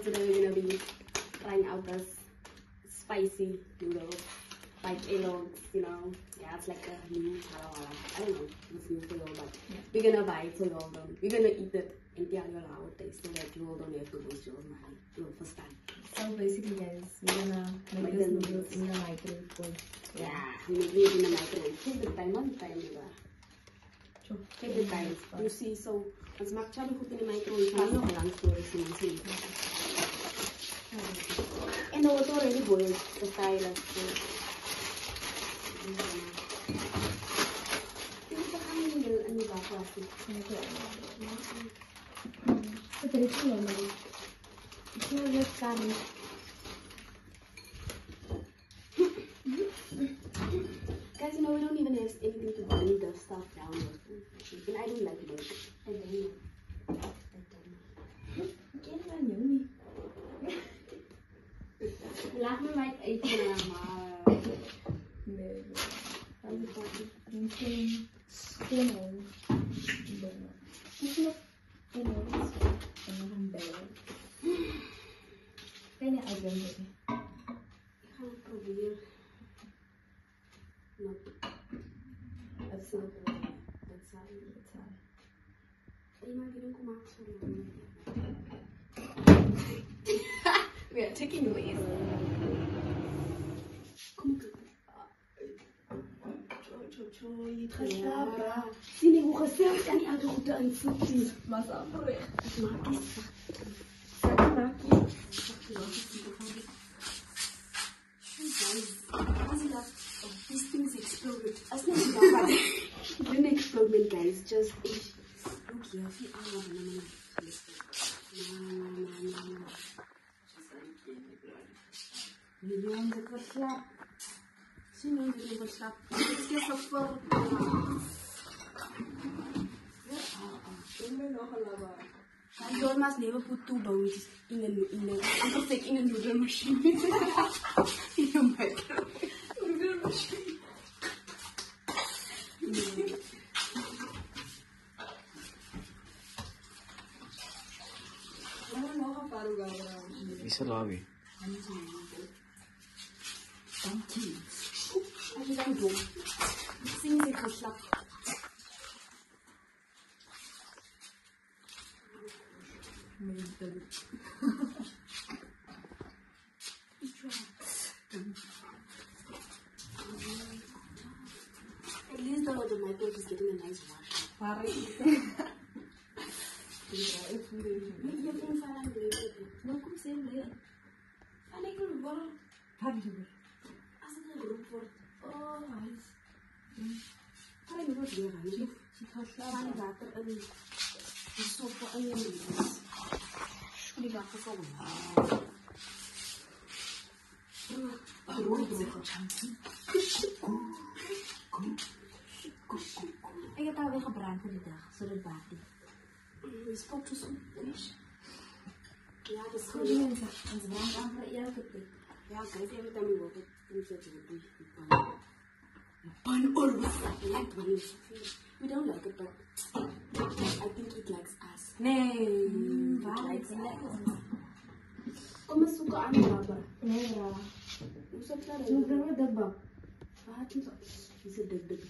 today we're gonna be trying out this spicy noodles, like elogs, you know. Yeah, it's like a new halawala. I don't know, it's new for y'all, but we're gonna buy it so y'all don't. We're gonna eat it and tell you our taste so that you all don't have to waste your money your first time. So basically, guys, we're gonna make this noodles in the microwave. Yeah, we make it in the microwave. Take the time, one time, take the time. You see, so as much as you put in the microwave, I'm not long story. And the water already boiled. The fire is guys, you know, we don't even have anything to bring the stuff down. And I don't like milk. I don't know. Laat me maar eten, maar. Nee. Dat is het Misschien schimmel. Misschien nog schimmels. En nog een bel. Kan je uitbrengen? Ik ga het proberen. Nope. Het is nog wel. Dat zou je het zijn. Iemand die een komaat zou doen. We are taking away. Kom op. Je gaat slapen. Zie je hoe gezellig en die oude goede aan het zitten. Maar zo recht. Het maakt iets. These things exploded. As long as it didn't explode, guys. Just look here. Millions of verslap. Millions of verslap. It's just so full. You must never put 2 bones in a noodle machine. In a microwave. Noodle machine. Isa lobby. Thank you. Als je dan doet, zien ze geslapt. At least the microwave is getting a nice wash. Não comecei a ler. Falei que eu vou. As ik een roep wordt. Oh, nice. Falei que eu vou ler. Falei water en de sopa en je noedels. Die water zo. Ik heb alweer gebruikt voor die dag, zodat het water. Je spookt zo finish. Ja, dat is goed. En ze waren aan voor elke tijd. Ja, kijk, every time we work, we set it pan always. We don't like it, but I think it likes us. Nee, it likes us. Kom eens zoeken aan de baba. Nee, ja. Hoe zit dat? Zo brengen we de bab. Wat is dat? Is het dik.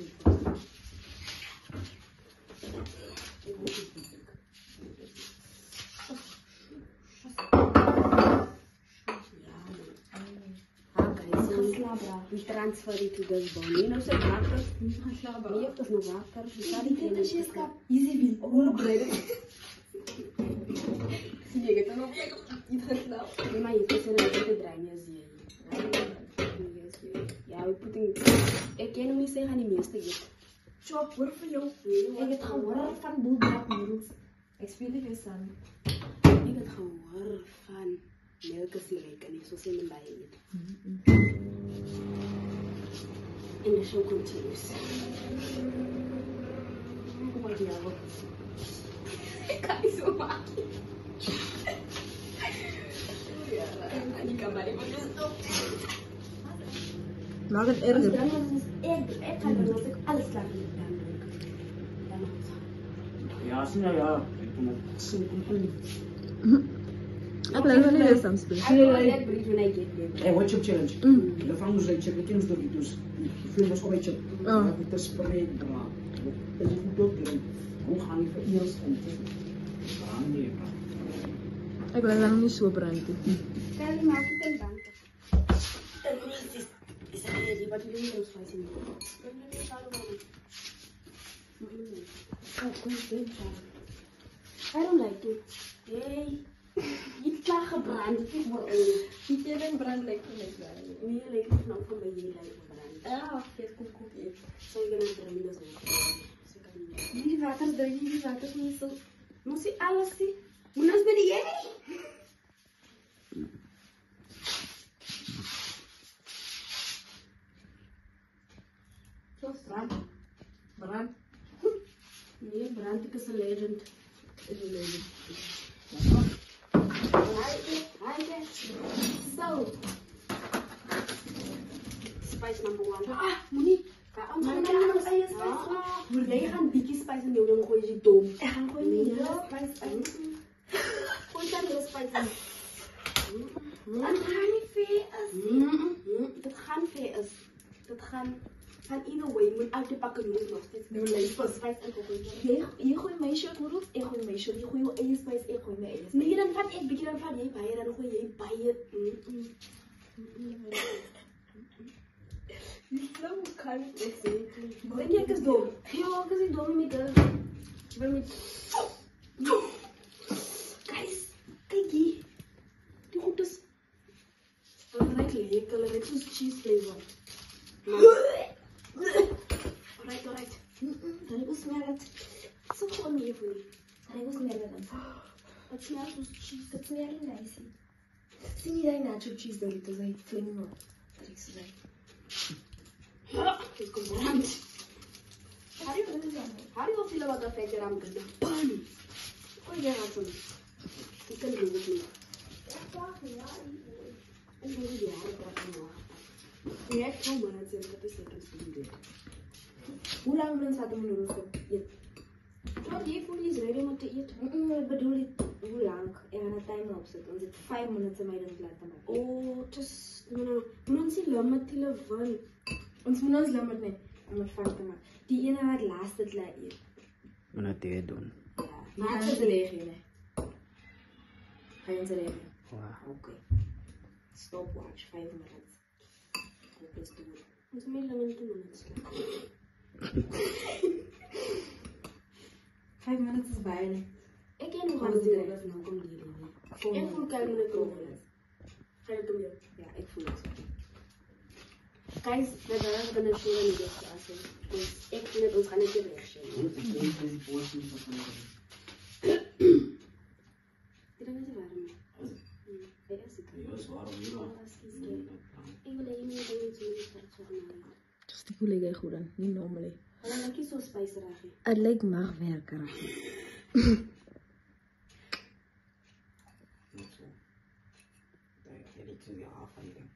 We transfer it to this bowl. You know, so water. Je hebt dus nog water. Dit is kap. Easy win. Oh, bread. Zie je het dan op? Je gaat nou. Nee, maar je kunt er niet te draaien, zie je. Ja, we putting. Ik kan nog niet zeggen die meeste get. Chop, hoor van jou. Ik heb gehoord van bulldog noodles. Ik speel het eens aan. Ik heb gehoord van melk is lekker en ik zo zin in bij je. And the show continues. Oh my God. Ik kan niet zo maken. Ik kan maar even doen. Maak het erger. Ik kan er nog alles laten Ja, zie nou ja. Het Let's do some split. I will let breathe when I get there. Hey, what chip challenge? The famous like chip, the do videos. Film was alweer chip. With the spray, drama. Dat is goed ook erin. Hoe gaan die voor eerst om te gaan nie, bro. Ek wil dan nie so brand nie. Kan jy maak dit dan? Is dat die wat jy moet spicy nie? I don't like it. Hey, jy het klaar gebrand, dit is maar olie. Die tenen brand like that. Nee, like het nou van my jy like gebrand. Ah, dit kom kook eet. So jy gaan drink dit so. Die water drink nie, die water is nie so. Moes jy alles sien? Moet ons by die jy? So brand. Brand. Nee, brand ek is 'n legend. Is 'n legend. So. Spice number 1. Ah, moenie. Jy gaan bietjie spice in jou ding gooi as jy dom. Ek gaan gooi nie spice in. Gooi dan die spice in. Dit gaan nie fair is. Dit gaan fair is. Dit gaan either way moet altyd pak en noodles nog steeds nou lê vir spice in gooi. Jy gooi my shot noodles, ek gooi my shot. Jy gooi jou eie spice, ek gooi my eie spice. Nee, dan vat ek bietjie dan vat jy baie dan gooi jy baie. Não, cara, Denk jy ek is dom? Ja, ek is nie dom met dit. Guys, kyk hier. Die goed is ruik lekker, net soos cheese flavor. Alright. Dan ik smeer het. So gewoon nie vir nie. Dan ik smeer het. Het smaak soos cheese. Het smeer nie nice. Sien jy daai nacho cheese Doritos uit flaming hot? Dat ek sê. Ja, dit kom brand. How do you feel about the fact that I'm gonna burn? Oh yeah, awesome. You can do it. En hoe die jaren praten nog. Je hebt gewoon maar het zijn dat is zeker studeren. Hoe lang mensen hadden we nodig om te eten? Wat je voor is ready om te eten? Ik bedoel, hoe lang? Ik ga een timer opzetten. Dan zit 5 minuten mij dan laten maken. Oh, het is... Mensen limit die leven. Ons moet ons limit nie. Om het van te maken. Die ene wat laatst het laat eten. Maar dat dit doen. Ja, maar het is de regel, hè. Ga je ons regel? Wow. Oké. Stopwatch, 5 minuten. Hoop is doen. Ons meer dan 2 minuten. 5 minuten is bijna. Ik ken nog wel eens dat nou komt hier. Ik voel kijk naar over. Ga je het doen? Ja, ik voel het. Guys, we zijn going to show you this lesson. Dus ik vind het ons gaan niet reaction. Dit is warm. Ja, is warm. Ik wil even niet doen. Dus die voel ik goed aan, niet normaal. Dan maak je zo spicy raak. Het lijkt maagwerker. Niet zo. Dat ik zo die aflevering.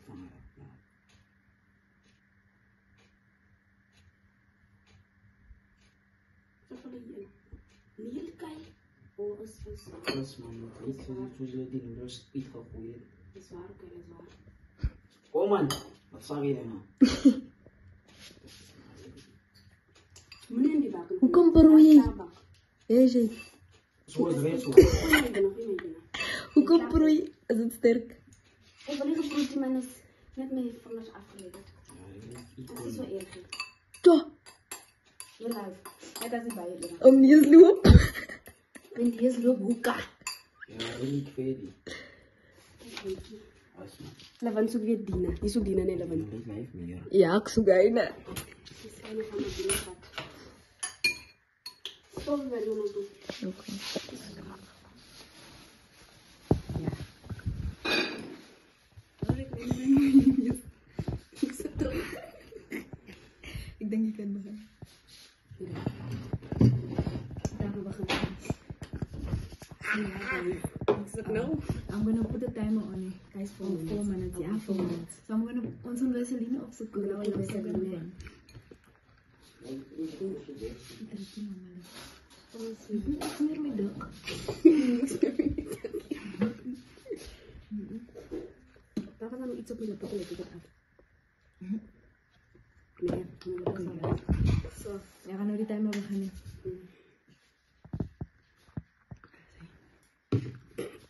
Van Meelkei? Oh, is dat man. Niet zo die noedels iets gegooid. Dat is waar, oké, dat is waar. Oh man, wat zag je dan? Meneer in die bakken. Hoe komt Peroei? Hey, Zo is het weer zo. hoe komt Peroei? Is het sterk? Ik wil niet geproefd, die man is met mijn vingers afgelegd. Dat is zo erg. Toch? Je live. Hij gaat het bij je liggen. Om niet eens loop. En die is loop hoeka. Ja, ik weet niet. Lavan zoek weer Dina. Die zoekt Dina, nee, Lavan. Ik blijf meer. Ja, ik zoek een. Het is een van de Dina gaat. Stop weer doen doen. Oké. Ja. Ik denk ik kan beginnen. Daar we beginnen. No, I'm gonna put the timer on it, guys, for 4 minutes. Yeah, 4 minutes. So I'm gonna on some Vaseline op zoeken. Nou, ik ben er niet van. Ik meer met met de potten lekker uit. Nee, So, ja, gaan nou die timer beginnen.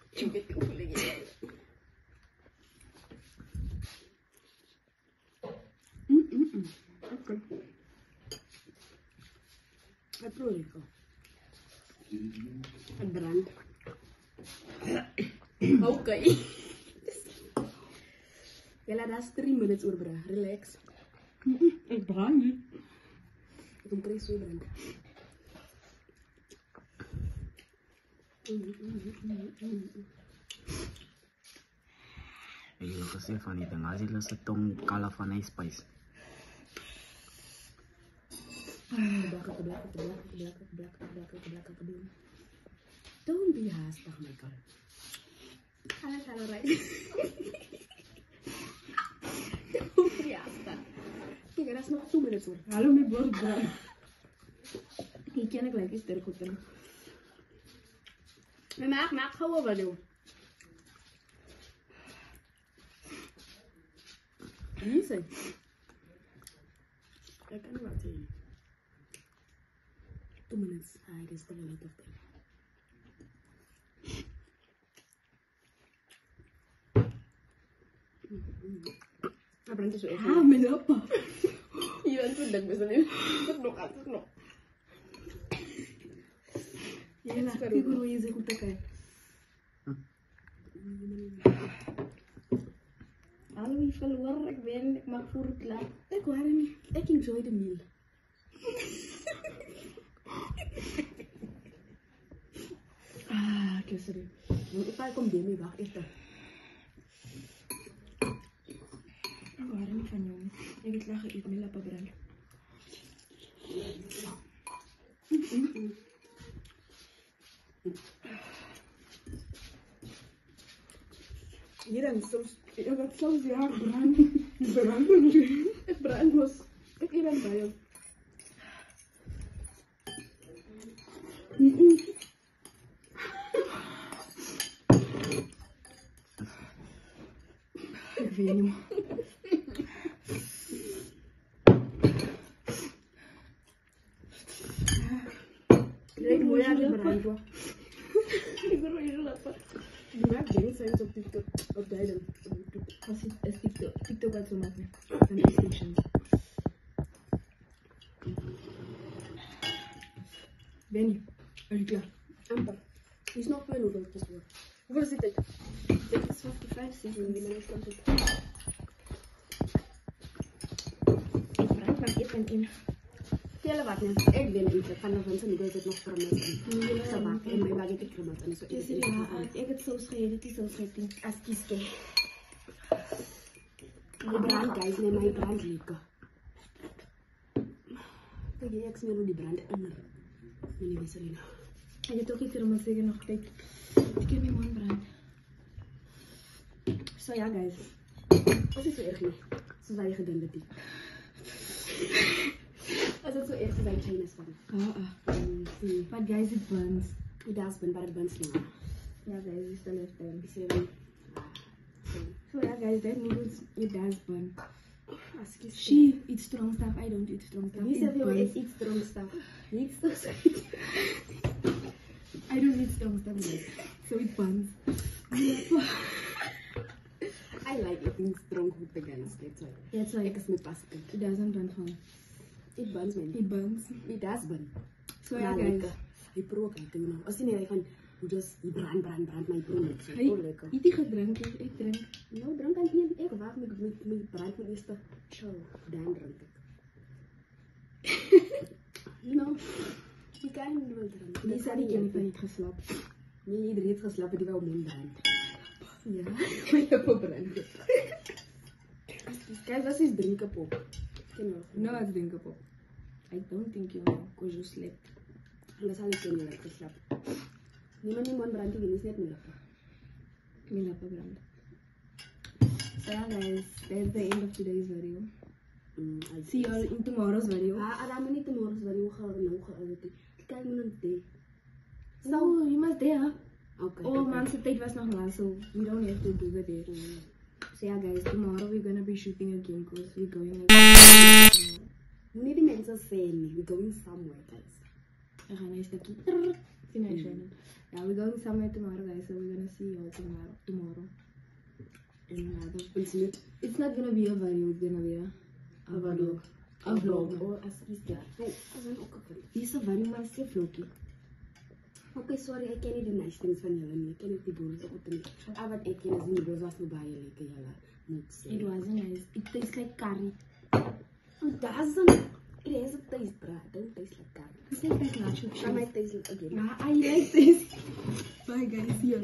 Ik weet niet hoeveel je Oké. Het proef lekker. Het brandt. Oké. Ja, laat dat 3 minuten oorbrengen. Relax. Het brandt niet. Ik kom precies weer branden. Jy het gesê van die ding, as jy hulle se tong kala van hy spys. Don't be haastig, Michael. Alles alright. Don't be haastig. Kijk, dat is nog 2 minuten hoor. Hallo, mijn bord brandt. Ik ken gelijk eens sterk op. Maar maak gewoon wat doen. Niet zo. Ik kan wat doen. 2 minuten. Ah, it is the limit of time. Dat brengt dus even. Ah, mijn lappa. Je bent zo dik, best wel niet. Tot nog. Ja, laat ik hoe je zich goed kijken. Hallo, wie verloren ik ben, ik mag voor het klaar. Ik hoor hem niet. Ik enjoy the meal. Ah, oké, sorry. Ik ga kom mee, wacht even. Ik hoor niet van jongen. Ik heb lachen, ik mijn lappa brandt. Hier en soms. Ja, dat soms ja branden. Branden nu. Het brandt los. Ik hier en bij je. Ik weet niet meer. Ik moet je aan brandt. Ik ben weer lappa. Die maakt dingen zijn op TikTok. Op Duiden. Als het TikTok gaat zo maken. Dan is het chance. Benny, ben je klaar? Amper. Die is nog 2 minuten voor. Hoeveel zit ik? Dit is 55 seconden. Die mensen kan zitten. Ik brand maar even in. Kaya wat ne? Ik ben niet. Ik kan nog mensen niet het nog vermijden. Ja. Zo maak en mijn bagage kremmen en zo. Dus ja, ik heb zo schrijven, het is zo schrijven. Als kiske. Die brand, guys. Nee, mijn brand lekker. Kijk, ik smeer hoe die brand onder. Meneer Wisselina. En je toch iets erom zeggen nog, kijk. Ik heb mijn man brand. Zo ja, guys. Dat is zo erg niet. Zo zijn je gedaan dat die. Als het zo erg is, zijn China's van. But guys, it burns. Die daas ben, maar het bent snel. Yeah, guys, we still have time. Die zeven. So yeah, guys, that means it does burn. Als kies. She eats strong stuff. I don't eat strong stuff. Wie It zegt jou burns. ik iets strong stuff? Niets toch? I don't eat strong stuff, guys. So it burns. I like eating strong food, guys. That's why. That's why Ik is mijn pasken. it doesn't burn fun. It burns man. It burns. It does burn. So yeah, guys. Hij proeft het, you know. Als je niet van, hoe dus, die brand, maar je proeft het. Zo Hey, lekker. eet die gedronken? Ik drink. Nou, drank aan hier. Ik wacht met brand met eerst. Zo, dan drink ik. You know, je kan niet wel drinken. Die zei ik heb niet geslapen. Nee, iedereen heeft geslapen die wel mond brand. Ja. Maar je hebt ook brand. Kijk, dat is drinken pop. No, I drink up. I don't think you know, because you slept. Dat zal ik niet lekker slapen. Niemand die mond brand, die is net meer lekker. Milapa brand. So yeah, guys, that's the end of today's video. See you all in tomorrow's video. Adam niet tomorrow's video gaan. Kijk me een thee. So you must there. Okay. Oh, man, so tijd was nog lang, so we don't have to do the day. So yeah guys, tomorrow we're gonna be shooting again because we're going like We need to make us saying we're going somewhere, guys. Yeah, we're going somewhere tomorrow guys, so we're gonna see you tomorrow. It's not gonna be a video, it's gonna be a vlog. A vlog. Or as is that. It's a very nice vlog. Okay, sorry, I can't eat the nice things from you. I can't eat the bones of the meat. I would eat it as in the bones of the like It wasn't nice. It tastes like curry. It doesn't. It has a taste, bruh. It don't taste like curry. It tastes like nacho cheese. I might taste it again. I like this. Bye guys, see you.